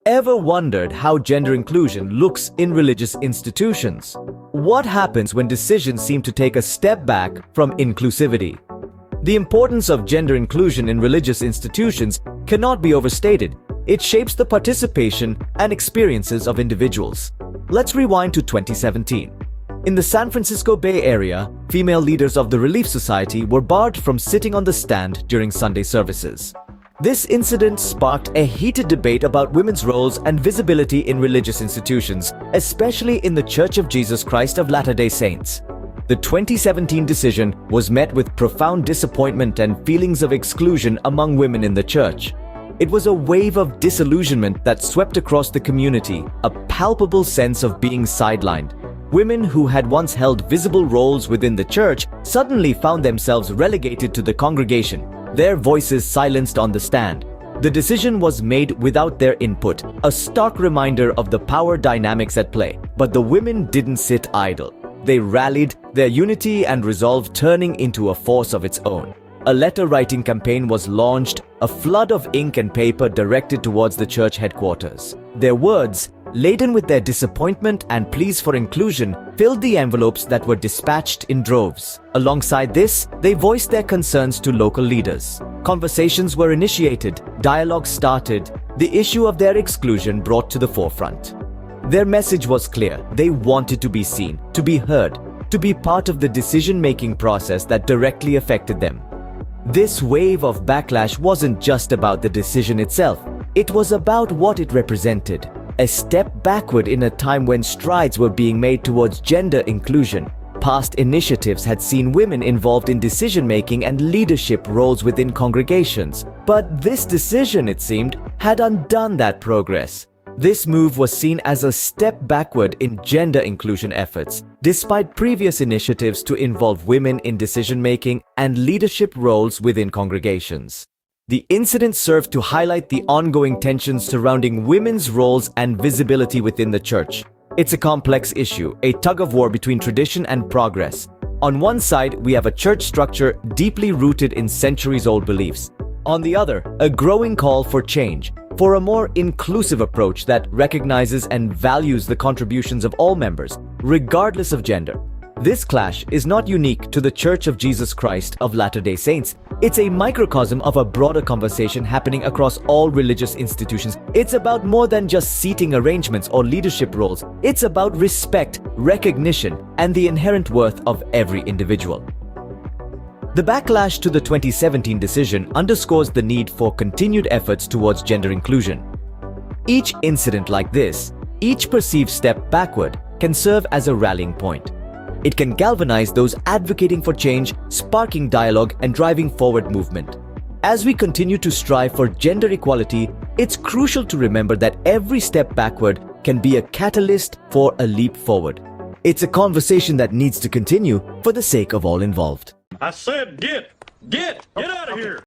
Ever wondered how gender inclusion looks in religious institutions? What happens when decisions seem to take a step back from inclusivity? The importance of gender inclusion in religious institutions cannot be overstated. It shapes the participation and experiences of individuals. Let's rewind to 2017. In the San Francisco Bay Area, female leaders of the Relief Society were barred from sitting on the stand during Sunday services. This incident sparked a heated debate about women's roles and visibility in religious institutions, especially in the Church of Jesus Christ of Latter-day Saints. The 2017 decision was met with profound disappointment and feelings of exclusion among women in the church. It was a wave of disillusionment that swept across the community, a palpable sense of being sidelined. Women who had once held visible roles within the church suddenly found themselves relegated to the congregation, their voices silenced on the stand. The decision was made without their input, a stark reminder of the power dynamics at play. But the women didn't sit idle. They rallied, their unity and resolve turning into a force of its own. A letter-writing campaign was launched, a flood of ink and paper directed towards the church headquarters. Their words, laden with their disappointment and pleas for inclusion, filled the envelopes that were dispatched in droves. Alongside this, they voiced their concerns to local leaders. Conversations were initiated, dialogue started, the issue of their exclusion brought to the forefront. Their message was clear. They wanted to be seen, to be heard, to be part of the decision-making process that directly affected them. This wave of backlash wasn't just about the decision itself. It was about what it represented. A step backward in a time when strides were being made towards gender inclusion. Past initiatives had seen women involved in decision-making and leadership roles within congregations. But this decision, it seemed, had undone that progress. This move was seen as a step backward in gender inclusion efforts, despite previous initiatives to involve women in decision-making and leadership roles within congregations. The incident served to highlight the ongoing tensions surrounding women's roles and visibility within the church. It's a complex issue, a tug-of-war between tradition and progress. On one side, we have a church structure deeply rooted in centuries-old beliefs. On the other, a growing call for change, for a more inclusive approach that recognizes and values the contributions of all members, regardless of gender. This clash is not unique to the Church of Jesus Christ of Latter-day Saints. It's a microcosm of a broader conversation happening across all religious institutions. It's about more than just seating arrangements or leadership roles. It's about respect, recognition, and the inherent worth of every individual. The backlash to the 2017 decision underscores the need for continued efforts towards gender inclusion. Each incident like this, each perceived step backward, can serve as a rallying point. It can galvanize those advocating for change, sparking dialogue and driving forward movement. As we continue to strive for gender equality, it's crucial to remember that every step backward can be a catalyst for a leap forward. It's a conversation that needs to continue for the sake of all involved. I said get out of here!